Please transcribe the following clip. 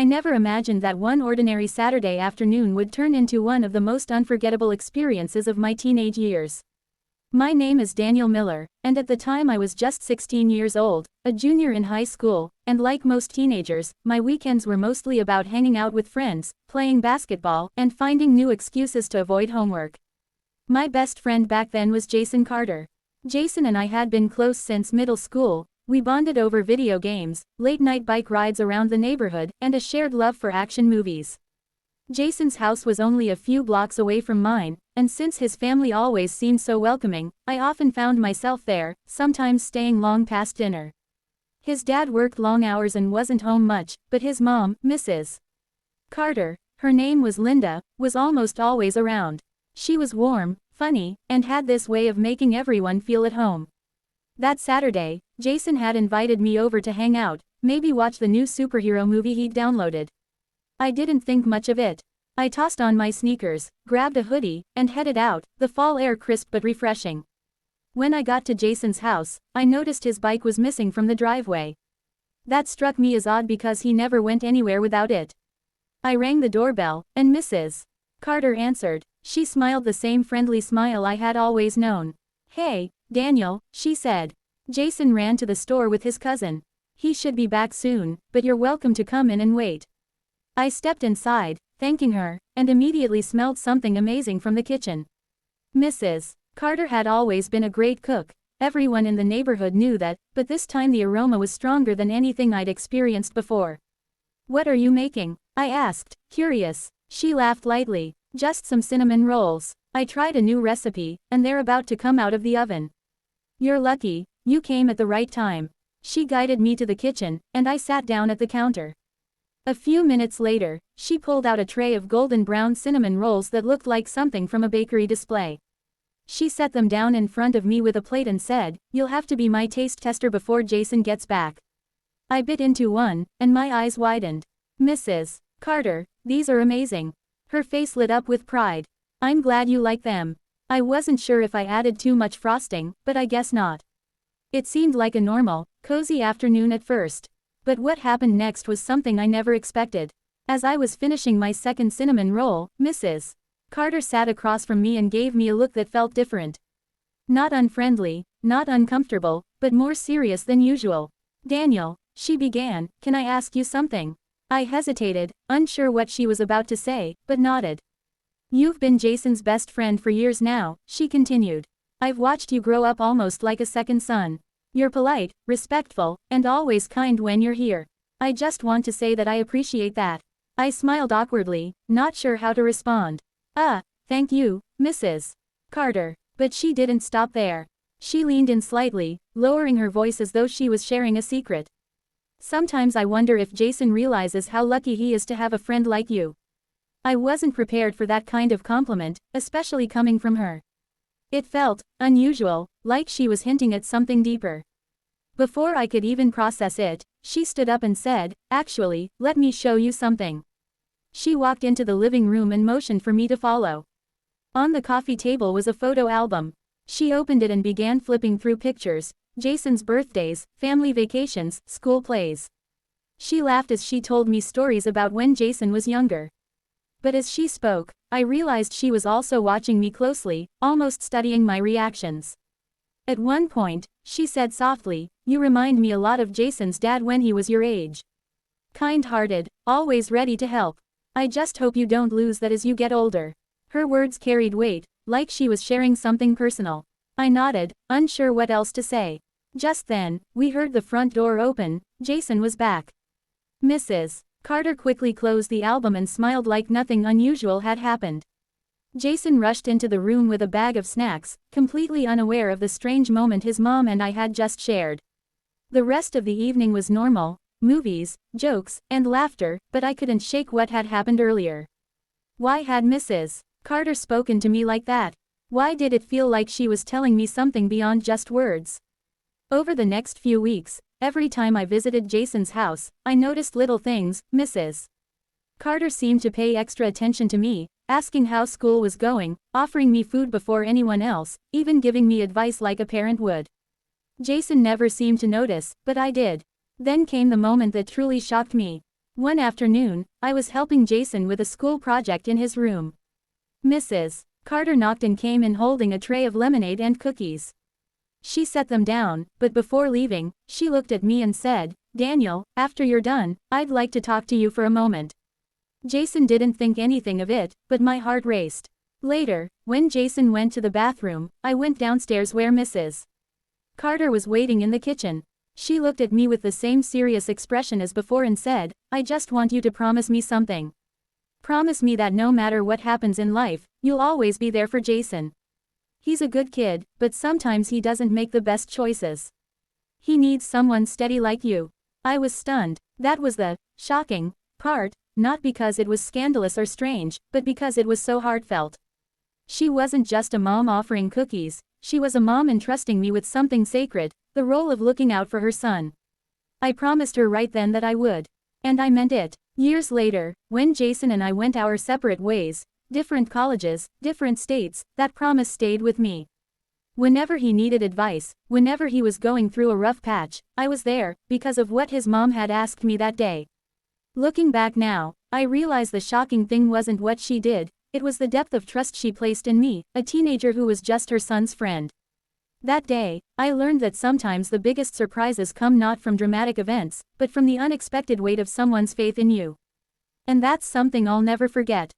I never imagined that one ordinary Saturday afternoon would turn into one of the most unforgettable experiences of my teenage years. My name is Daniel Miller, and at the time I was just 16 years old, a junior in high school, and like most teenagers, my weekends were mostly about hanging out with friends, playing basketball, and finding new excuses to avoid homework. My best friend back then was Jason Carter. Jason and I had been close since middle school. We bonded over video games, late-night bike rides around the neighborhood, and a shared love for action movies. Jason's house was only a few blocks away from mine, and since his family always seemed so welcoming, I often found myself there, sometimes staying long past dinner. His dad worked long hours and wasn't home much, but his mom, Mrs. Carter, her name was Linda, was almost always around. She was warm, funny, and had this way of making everyone feel at home. That Saturday, Jason had invited me over to hang out, maybe watch the new superhero movie he'd downloaded. I didn't think much of it. I tossed on my sneakers, grabbed a hoodie, and headed out, the fall air crisp but refreshing. When I got to Jason's house, I noticed his bike was missing from the driveway. That struck me as odd because he never went anywhere without it. I rang the doorbell, and Mrs. Carter answered. She smiled the same friendly smile I had always known. "Hey, Daniel," she said. "Jason ran to the store with his cousin. He should be back soon, but you're welcome to come in and wait." I stepped inside, thanking her, and immediately smelled something amazing from the kitchen. Mrs. Carter had always been a great cook. Everyone in the neighborhood knew that, but this time the aroma was stronger than anything I'd experienced before. "What are you making?" I asked, curious. She laughed lightly. "Just some cinnamon rolls. I tried a new recipe, and they're about to come out of the oven." "You're lucky, you came at the right time." She guided me to the kitchen, and I sat down at the counter. A few minutes later, she pulled out a tray of golden brown cinnamon rolls that looked like something from a bakery display. She set them down in front of me with a plate and said, "You'll have to be my taste tester before Jason gets back." I bit into one, and my eyes widened. "Mrs. Carter, these are amazing." Her face lit up with pride. "I'm glad you like them." I wasn't sure if I added too much frosting, but I guess not. It seemed like a normal, cozy afternoon at first. But what happened next was something I never expected. As I was finishing my second cinnamon roll, Mrs. Carter sat across from me and gave me a look that felt different. Not unfriendly, not uncomfortable, but more serious than usual. "Daniel," she began, "can I ask you something?" I hesitated, unsure what she was about to say, but nodded. "You've been Jason's best friend for years now," she continued. "I've watched you grow up almost like a second son. You're polite, respectful, and always kind when you're here. I just want to say that I appreciate that." I smiled awkwardly, not sure how to respond. Thank you, Mrs. Carter." But she didn't stop there. She leaned in slightly, lowering her voice as though she was sharing a secret. "Sometimes I wonder if Jason realizes how lucky he is to have a friend like you." I wasn't prepared for that kind of compliment, especially coming from her. It felt unusual, like she was hinting at something deeper. Before I could even process it, she stood up and said, "Actually, let me show you something." She walked into the living room and motioned for me to follow. On the coffee table was a photo album. She opened it and began flipping through pictures: Jason's birthdays, family vacations, school plays. She laughed as she told me stories about when Jason was younger. But as she spoke, I realized she was also watching me closely, almost studying my reactions. At one point, she said softly, "You remind me a lot of Jason's dad when he was your age. Kind-hearted, always ready to help. I just hope you don't lose that as you get older." Her words carried weight, like she was sharing something personal. I nodded, unsure what else to say. Just then, we heard the front door open. Jason was back. Mrs. Carter quickly closed the album and smiled like nothing unusual had happened. Jason rushed into the room with a bag of snacks, completely unaware of the strange moment his mom and I had just shared. The rest of the evening was normal: movies, jokes, and laughter, but I couldn't shake what had happened earlier. Why had Mrs. Carter spoken to me like that? Why did it feel like she was telling me something beyond just words? Over the next few weeks, every time I visited Jason's house, I noticed little things. Mrs. Carter seemed to pay extra attention to me, asking how school was going, offering me food before anyone else, even giving me advice like a parent would. Jason never seemed to notice, but I did. Then came the moment that truly shocked me. One afternoon, I was helping Jason with a school project in his room. Mrs. Carter knocked and came in holding a tray of lemonade and cookies. She set them down, but before leaving, she looked at me and said, "Daniel, after you're done, I'd like to talk to you for a moment." Jason didn't think anything of it, but my heart raced. Later, when Jason went to the bathroom, I went downstairs where Mrs. Carter was waiting in the kitchen. She looked at me with the same serious expression as before and said, "I just want you to promise me something. Promise me that no matter what happens in life, you'll always be there for Jason. He's a good kid, but sometimes he doesn't make the best choices. He needs someone steady like you." I was stunned. That was the shocking part, not because it was scandalous or strange, but because it was so heartfelt. She wasn't just a mom offering cookies, she was a mom entrusting me with something sacred, the role of looking out for her son. I promised her right then that I would. And I meant it. Years later, when Jason and I went our separate ways, different colleges, different states, that promise stayed with me. Whenever he needed advice, whenever he was going through a rough patch, I was there, because of what his mom had asked me that day. Looking back now, I realize the shocking thing wasn't what she did, it was the depth of trust she placed in me, a teenager who was just her son's friend. That day, I learned that sometimes the biggest surprises come not from dramatic events, but from the unexpected weight of someone's faith in you. And that's something I'll never forget.